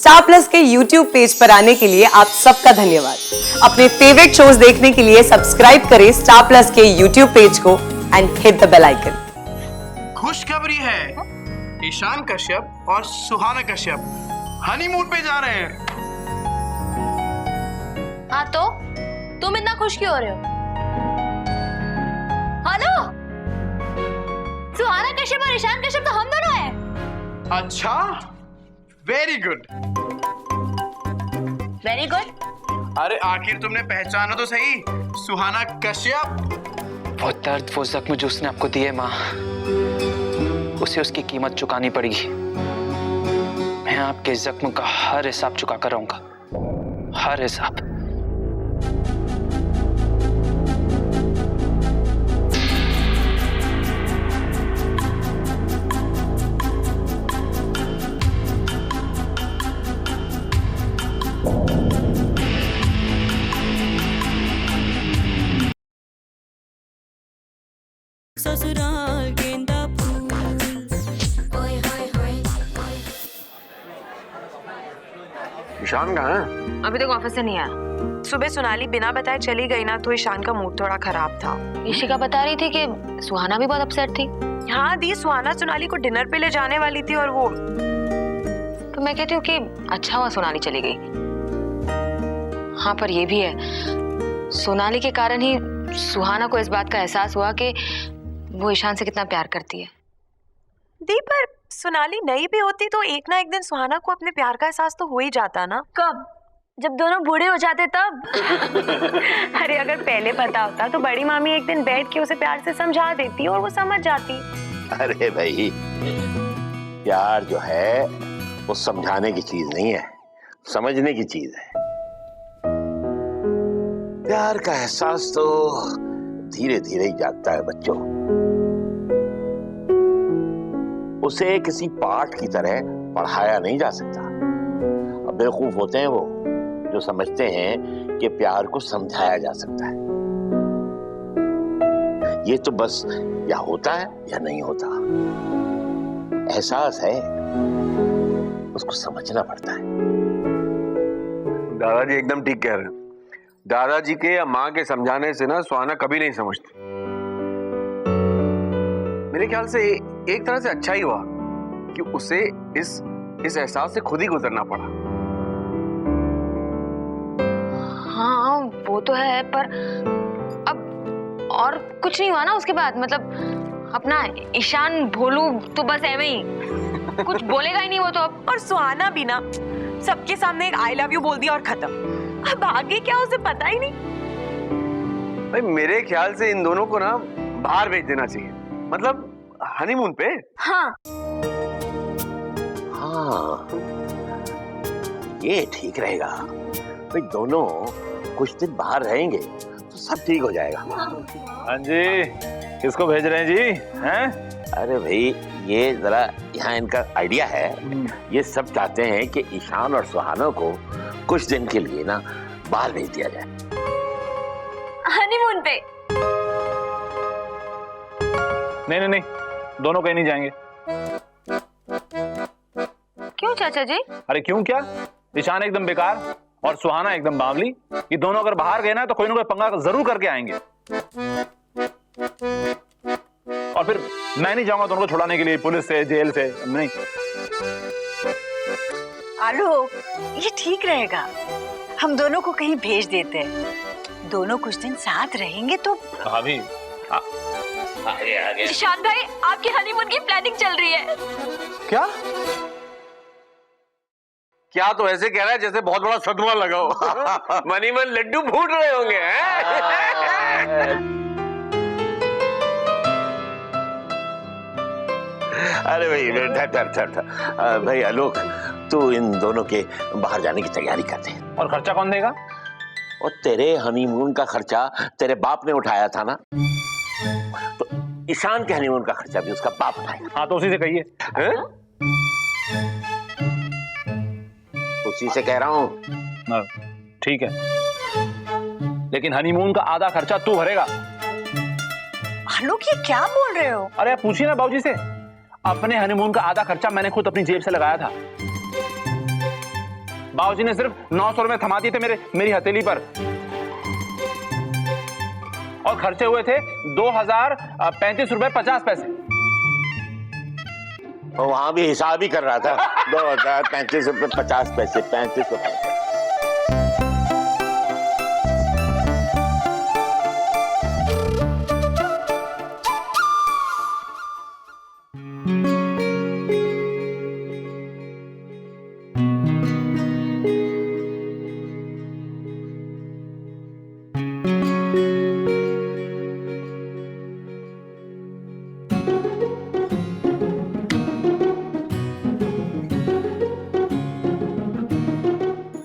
Star Plus के YouTube page पर आने के लिए आप सबका धन्यवाद। अपने फेवरेट शोज देखने के लिए सब्सक्राइब करें स्टार प्लस के YouTube पेज को and hit the bell icon. खुशखबरी है, ईशान कश्यप और सुहाना कश्यप हनीमून पे जा रहे हैं। हाँ तो तुम इतना खुश क्यों हो रहे हो? हेलो, सुहाना कश्यप और ईशान कश्यप तो हम दोनों हैं। अच्छा, वेरी गुड। Very good. अरे आखिर तुमने पहचाना तो सही, सुहाना कश्यप। वो दर्द, वो जख्म जो उसने आपको दिए माँ, उसे उसकी कीमत चुकानी पड़ेगी। मैं आपके जख्म का हर हिसाब चुका कर रहूंगा, हर हिसाब। ससुराल गेंदा फूल। ओए होए होए। ईशान कहाँ है? अभी तक ऑफिस से नहीं आया। सुबह सोनाली बिना बताए चली गई ना, तो ईशान का मूड थोड़ा खराब था। ईशिका बता रही थी कि सुहाना भी बहुत अपसेट थी। हाँ दी, सुहाना सोनाली को डिनर पे ले जाने वाली थी और वो। तो मैं कहती हूँ कि अच्छा हुआ सोनाली चली गई। हाँ पर ये भी है, सोनाली के कारण ही सुहाना को इस बात का एहसास हुआ कि वो ईशान से कितना प्यार करती है। दी पर सोनाली नई भी होती तो एक ना एक दिन सुहाना को अपने प्यार का एहसास तो हो ही जाता ना। कब? जब दोनों बूढ़े हो जाते तब। अरे अगर पहले पता होता तो बड़ी मामी एक दिन बैठ के उसे प्यार से समझा देती और वो समझ जाती। अरे भाई, प्यार जो है वो समझाने की चीज नहीं है, समझने की चीज है। प्यार का एहसास तो धीरे धीरे ही जागता है बच्चों। उसे किसी पाठ की तरह पढ़ाया नहीं जा सकता। अब बेवकूफ होते हैं वो जो समझते हैं कि प्यार को समझाया जा सकता है। ये तो बस या होता है या नहीं होता। एहसास है, उसको समझना पड़ता है। दादाजी एकदम ठीक कह रहे हैं। दादाजी के या माँ के समझाने से ना सुहाना कभी नहीं समझती। मेरे ख्याल से एक तरह से अच्छा ही हुआ कि उसे इस एहसास से खुद ही गुजरना पड़ा। हाँ वो तो है, पर अब और कुछ नहीं हुआ ना उसके बाद। मतलब अपना ईशान भोलू तो बस ऐਵੇਂ ही कुछ बोलेगा ही नहीं वो तो अब। और सुहाना भी ना सबके सामने एक आई लव यू बोल दिया और खत्म। अब आगे क्या उसे पता ही नहीं। भाई मेरे ख्याल से इन दोनों को ना बाहर भेज देना चाहिए, मतलब हनीमून पे। हाँ हाँ, ये ठीक रहेगा। भाई दोनों कुछ दिन बाहर रहेंगे तो सब ठीक हो जाएगा। हाँ जी, किसको भेज रहे हैं जी? हैं? अरे भाई, ये जरा यहाँ इनका आइडिया है। ये सब चाहते हैं कि ईशान और सुहाना को कुछ दिन के लिए ना बाहर भेज दिया जाए, हनीमून पे। नहीं नहीं नहीं, दोनों कहीं नहीं जाएंगे। क्यों चाचा जी? अरे क्यों क्या? ईशान एकदम बेकार और सुहाना एकदम बावली। ये दोनों अगर बाहर गए ना तो कोई ना कोई पंगा जरूर करके आएंगे। और फिर मैं नहीं जाऊंगा दोनों को छुड़ाने के लिए पुलिस से, जेल से। नहीं। आलोक, ये ठीक रहेगा। हम दोनों को कहीं भेज देते हैं, दोनों कुछ दिन साथ रहेंगे तो। भाभी ईशान भाई, आपकी हनीमून की प्लानिंग चल रही है। क्या क्या? तो ऐसे कह रहा है जैसे बहुत बड़ा सदमा लगा हो। मनी मन लड्डू फूट रहे होंगे हैं? अरे भाई ठहर भाई आलोक, तू इन दोनों के बाहर जाने की तैयारी करते हैं। और खर्चा कौन देगा? और तेरे हनीमून का खर्चा तेरे बाप ने उठाया था ना, तो ईशान के हनीमून का खर्चा भी उसका बाप उठाएगा। हाँ तो उसी से कहिए। उसी से कह रहा हूँ। हाँ, ठीक है, लेकिन हनीमून का आधा खर्चा तू भरेगा। आलोक, ये क्या बोल रहे हो? अरे आप पूछिए ना बाबूजी से। अपने हनीमून का आधा खर्चा मैंने खुद अपनी जेब से लगाया था। बाबूजी ने सिर्फ 900 रुपए थमा दिए थे मेरी हथेली पर, और खर्चे हुए थे 2035 रुपए 50 पैसे। और वहां भी हिसाब ही कर रहा था। 2035 रुपए 50 पैसे, 35 रुपए।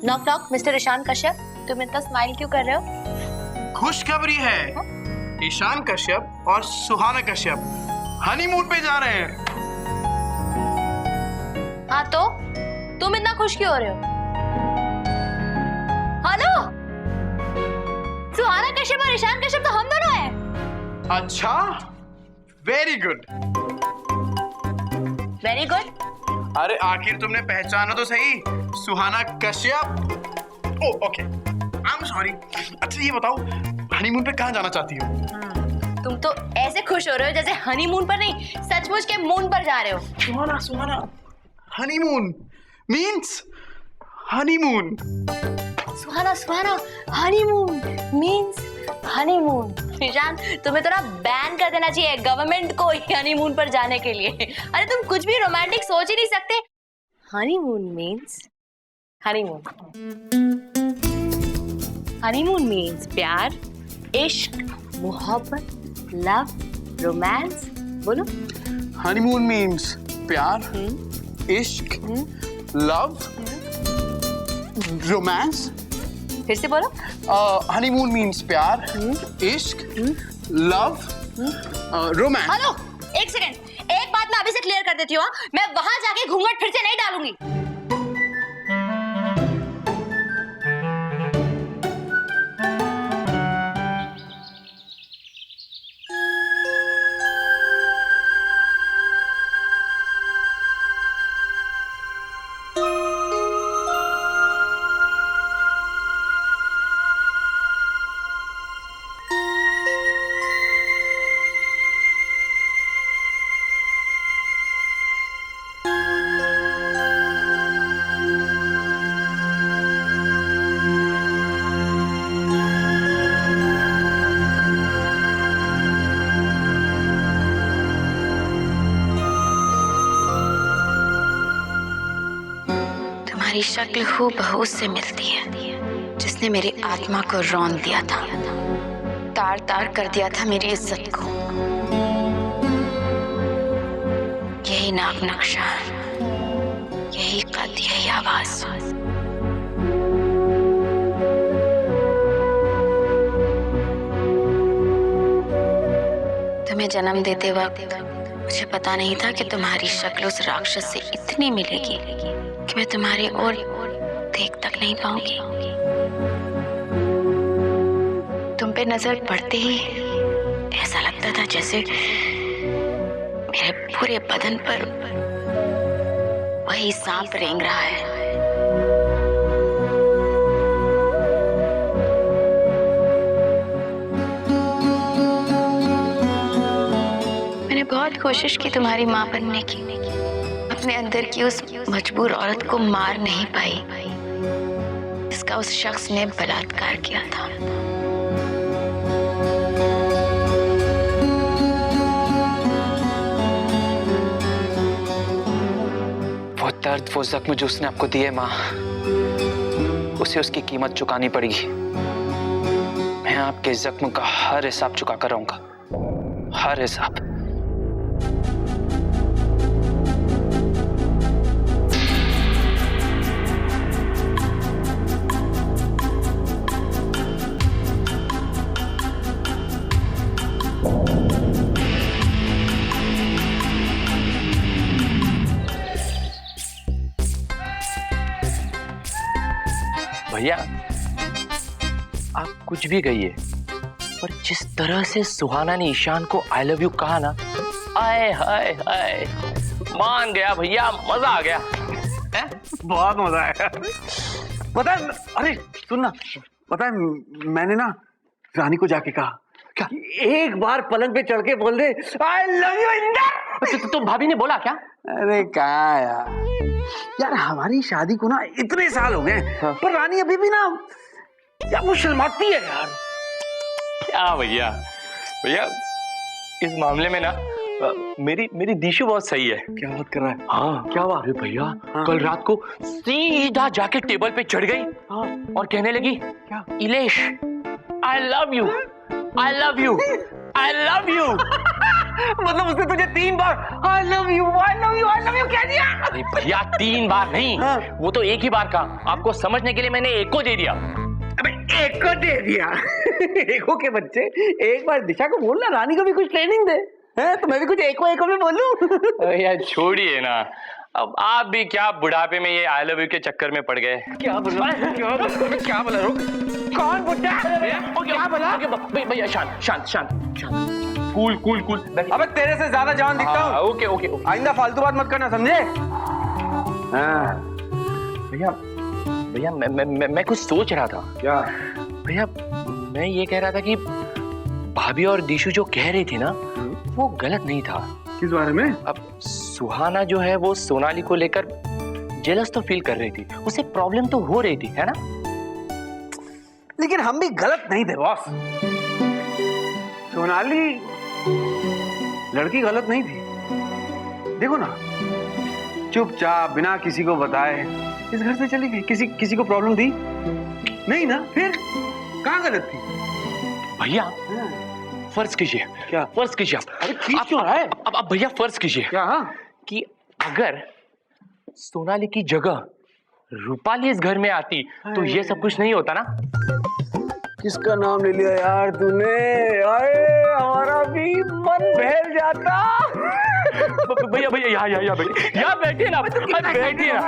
Knock knock, mister Ishaan Kashyap, तुम इतना स्माइल क्यों कर रहे हो? खुशखबरी है, ईशान कश्यप और सुहाना कश्यप हनीमून पे जा रहे हैं। हाँ तो तुम इतना खुश क्यों हो रहे हो? हेलो, सुहाना कश्यप और ईशान कश्यप तो हम दोनों हैं। अच्छा, वेरी गुड। Very good. अरे आखिर तुमने पहचाना तो सही, सुहाना कश्यप। ओ ओके, आई एम सॉरी। अच्छा ये बताओ, हनीमून पे कहाँ जाना चाहती हो? तुम तो ऐसे खुश हो रहे हो जैसे हनीमून पर नहीं, सचमुच के मून पर जा रहे हो। सुहाना सुहाना, हनीमून मीन्स हनीमून। सुहाना सुहाना, हनीमून मीन्स हनीमून। ईशान, तुम्हें तो ना बैन कर देना चाहिए गवर्नमेंट को हनीमून पर जाने के लिए। अरे तुम कुछ भी रोमांटिक सोच ही नहीं सकते। Honeymoon means honeymoon. Honeymoon means प्यार, इश्क, मोहब्बत, लव, रोमांस। बोलो। हनीमून मीन्स प्यार, इश्क, लव, रोमांस। फिर से बोलो। हनीमून मीन्स प्यार, इश्क, लव, रोमांस। हेलो, एक सेकंड, एक बात मैं अभी से क्लियर कर देती हूँ, मैं वहां जाके घूंघट फिर से नहीं डालूंगी। तुम्हारी शक्ल हूबहू उससे मिलती है जिसने मेरी आत्मा को रौंद दिया था, तार तार कर दिया था मेरी इज्जत को। यही नाक नक्शा, यही कद, यही आवाज। तुम्हें जन्म देते वक्त मुझे पता नहीं था कि तुम्हारी शक्ल उस राक्षस से इतनी मिलेगी कि मैं तुम्हारी ओर देख तक नहीं पाऊंगी। तुम पे नजर पड़ते ही ऐसा लगता था जैसे मेरे पूरे बदन पर वही सांप रेंग रहा है। मैंने बहुत कोशिश की तुम्हारी माँ बनने की, अपने अंदर की उस मजबूर औरत को मार नहीं पाई जिसका उस शख्स ने बलात्कार किया था। वो दर्द, वो जख्म जो उसने आपको दिए माँ, उसे उसकी कीमत चुकानी पड़ेगी। मैं आपके जख्म का हर हिसाब चुका कर रहूंगा, हर हिसाब। भैया आप कुछ भी कहिए, पर जिस तरह से सुहाना ने ईशान को आई लव यू कहा ना, आए हाय हाय, मान गया भैया, मजा आ गया। बहुत मजा आया। पता है, अरे सुन ना, पता है मैंने ना रानी को जाके कहा क्या, एक बार पलंग पे चढ़ के बोल दे आई लव यू इंदर। तो भाभी ने बोला क्या? अरे क्या यार हमारी शादी को ना इतने साल हो गए, पर रानी अभी भी ना यार वो शर्माती है यार। क्या भैया, भैया इस मामले में ना मेरी दिशु बहुत सही है। क्या बात कर रहा है? हाँ क्या हुआ? अरे भैया कल रात को सीधा जाके टेबल पे चढ़ गई और कहने लगी क्या? Ilesh I love you, I love you, I love you. मतलब उसने तुझे 3 बार I love you, I love you, I love you कह दिया? अरे भैया 3 बार नहीं, वो तो एक ही बार कहा। आपको समझने के लिए मैंने एक को दे दिया। अबे एक को दे दिया? एको के बच्चे, एक बार दिशा को बोलना रानी को भी कुछ ट्रेनिंग दे, है तो मैं भी कुछ एको में बोलूं। यार छोड़िए ना, अब आप भी क्या बुढ़ापे में ये आई लव यू के चक्कर में पड़ गए। क्या बोला? क्या बोला? रुक, कौन बुढ़ा? क्या बोला? भैया शांत शांत शांत शांत, कूल कूल कूल। अबे तेरे से ज्यादा जवान दिखता हूँ। ओके ओके, आइंदा फालतू बात मत करना, समझे? भैया भैया मैं कुछ सोच रहा था। क्या? भैया मैं ये कह रहा था कि भाभी और दिशु जो कह रही थी ना वो गलत नहीं था। किस बारे में? अब सुहाना जो है वो सोनाली को लेकर जेलस तो फील कर रही थी, उसे प्रॉब्लम तो हो रही थी, है ना? लेकिन हम भी गलत नहीं थे बॉस। सोनाली लड़की गलत नहीं थी। देखो ना, चुपचाप बिना किसी को बताए इस घर से चली गई, किसी को प्रॉब्लम दी नहीं ना, फिर कहाँ गलत थी? भैया फर्ज कीजिए। क्या? फर्ज कीजिए आप। अरे खींच क्यों रहा है? अब भैया फर्ज कीजिए क्या? कि अगर सोनाली की जगह रूपाली इस घर में आती तो ये सब कुछ नहीं होता ना। किसका नाम ले लिया यार तूने? अरे हमारा भी मन बहल जाता। भैया भैया यहाँ बैठिए, यहाँ बैठिए ना, बैठिए ना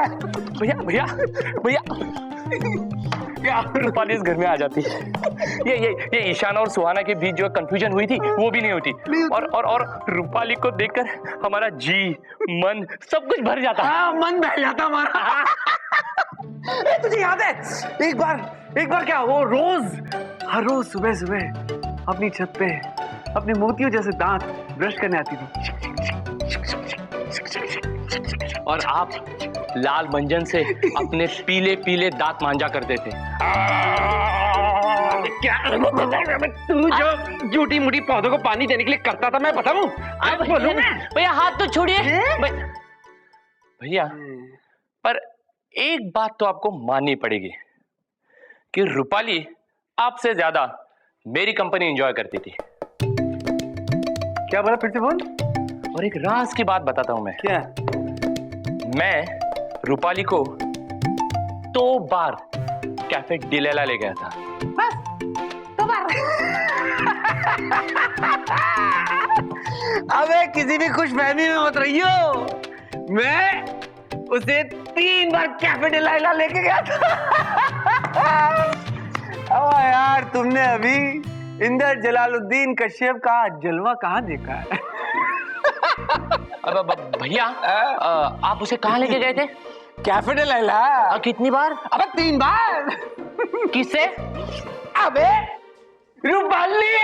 भैया भैया भैया, रूपाली इस घर में आ जाती। ये ईशान और सुहाना के बीच जो कंफ्यूजन हुई थी वो भी नहीं होती, और रूपाली को देखकर हमारा जी मन सब कुछ भर जाता। हाँ, मन बहल जाता हमारा। तुझे याद है एक बार क्या, वो हर रोज सुबह सुबह अपनी छत पे अपने मोतियों जैसे दांत ब्रश करने आती थी, और आप लाल मंजन से अपने पीले पीले दांत मांजा करते थे। क्या तू जो झूठी मूठी पौधों को पानी देने के लिए करता था मैं बताऊं? भैया हाथ तो छोड़िए भैया, पर एक बात तो आपको माननी पड़ेगी कि रूपाली आपसे ज्यादा मेरी कंपनी एंजॉय करती थी। क्या बोला? फिर से बोल। और एक राज की बात बताता हूं मैं। क्या? मैं रूपाली को 2 बार कैफे डिलेला ले गया था। बस 2 बार? अबे किसी भी खुशफहमी में मत रहियो, मैं उसे 3 बार कैफे डिलेला लेके गया था। अब यार तुमने अभी इंदर जलालुद्दीन कश्यप का जलवा कहाँ देखा है? अब भैया आप उसे कहाँ लेके गए थे? कैफे डिलेला। कितनी बार? अबे 3 बार। किससे? अबे रूपाली।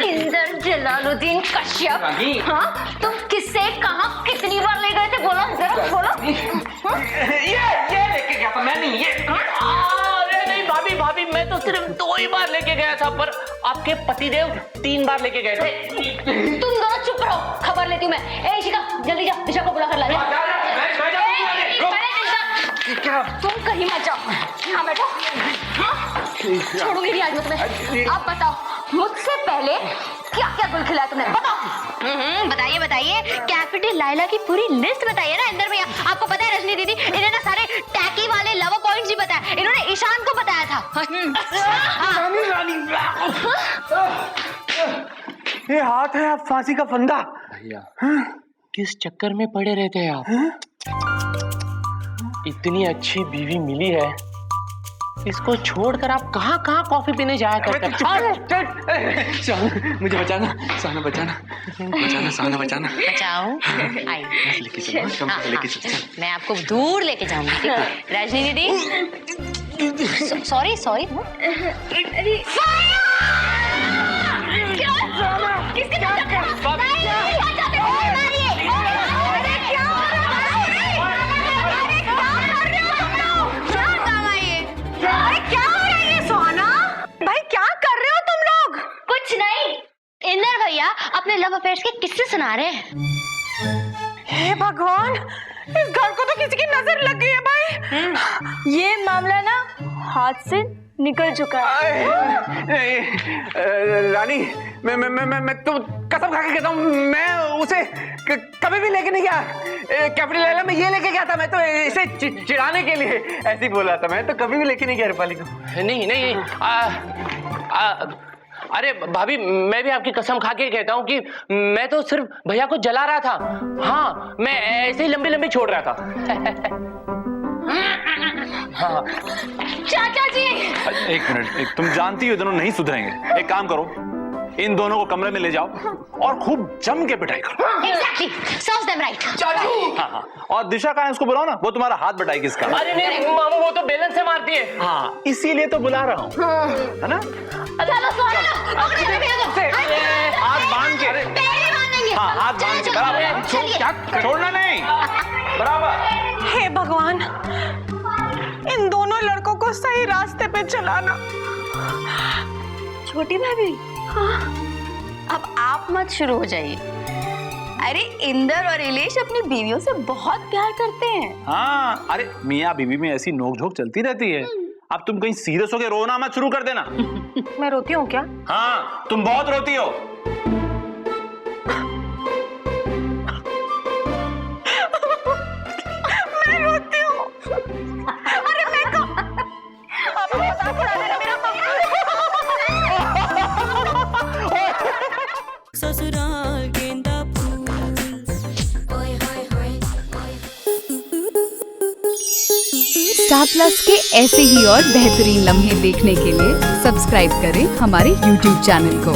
इंदर जलालुद्दीन कश्यप, हाँ तुम किससे कहाँ कितनी बार ले गए थे? बोलो जरा बोलो। ये लेके गया था, मैं नहीं। ये अरे नहीं भाभी मैं तो सिर्फ 2 ही बार लेके गया था, पर आपके पतिदेव 3 बार लेके गए थे। तुम दोनों चुप रहो, खबर लेती हूँ मैं। इशिका जल्दी जा, दिशा को बुला कर ला। क्या? तुम कहीं मत जाओ, यहाँ बैठो। हाँ? छोड़ूंगी नहीं आज मैं तुम्हें। अब बताओ मुझसे पहले क्या क्या गुल खिलाया तुमने, बताओ। बताइए बताइए, कैफे डिलेला की पूरी लिस्ट बताइए ना इंदर भैया। आपको पता है रजनी दीदी, इन्हें ना सारे टैकी वाले लवर पॉइंट्स भी बताया, इन्होंने ईशान को बताया था। ये हाथ है आप फांसी का फंदा। भैया किस चक्कर में पड़े रहते हैं आप? इतनी अच्छी बीवी मिली है इसको छोड़कर आप कहाँ कहाँ कॉफी पीने जाया करते हैं? मुझे बचाना, सुहाना बचाना, सुहाना बचाना। बचाऊं? आई। लेके चलो, लेके चलो। मैं आपको दूर लेके जाऊंगी, ठीक है? रजनी दीदी, सॉरी सॉरी। इंदर भैया अपने लव अफेयर्स के किस्से सुना रहे हैं। हे भगवान, इस घर को तो किसी की नजर लग गई है भाई। ये मामला ना हाथ से निकल चुका है। रानी, मैं तो कसम खा के कहता हूँ, मैं उसे कभी भी लेके नहीं गया। कैपिटल आइलैंड में ये लेके गया था, मैं तो इसे चिढ़ाने के लिए ऐसे ही बोला था। मैं तो कभी भी लेके नहीं गया रूपाली को। नहीं, अरे भाभी, मैं भी आपकी कसम खा के कहता हूँ कि मैं तो सिर्फ भैया को जला रहा था। हाँ, मैं ऐसे ही लंबी छोड़ रहा था। हाँ। चाचा जी, एक मिनट, तुम जानती हो दोनों नहीं सुधरेंगे। एक काम करो, इन दोनों को कमरे में ले जाओ और खूब जम के पिटाई करो। Exactly, serves them right. हाँ। और दिशा कहाँ है, उसको बुलाओ ना, वो तुम्हारा हाथ बटाएगी इसका। अरे नहीं मामू, वो तो बेलन से मारती है। हाँ, इसीलिए तो बुला रहा हूँ, है ना? हाथ बांध के, हाँ हाथ बांध के बराबर। छोड़ना नहीं, बराबर। हे भगवान, इन दोनों लड़कों को सही रास्ते पे चलाना। छोटी भाभी, हाँ, अब आप मत शुरू हो जाइए। अरे इंदर और इलेश अपनी बीवियों से बहुत प्यार करते हैं। हाँ, अरे मियाँ बीवी में ऐसी नोकझोंक चलती रहती है। अब तुम कहीं सीरियस होकर रोना मत शुरू कर देना। मैं रोती हूँ क्या? हाँ, तुम बहुत रोती हो। मैं रोती हूँ। अरे मैं को अपने मजाक उड़ा देना मेरा। ससुराल गेंदा फूल। ओए होए होए। स्टार प्लस के ऐसे ही और बेहतरीन लम्हे देखने के लिए सब्सक्राइब करें हमारे YouTube चैनल को।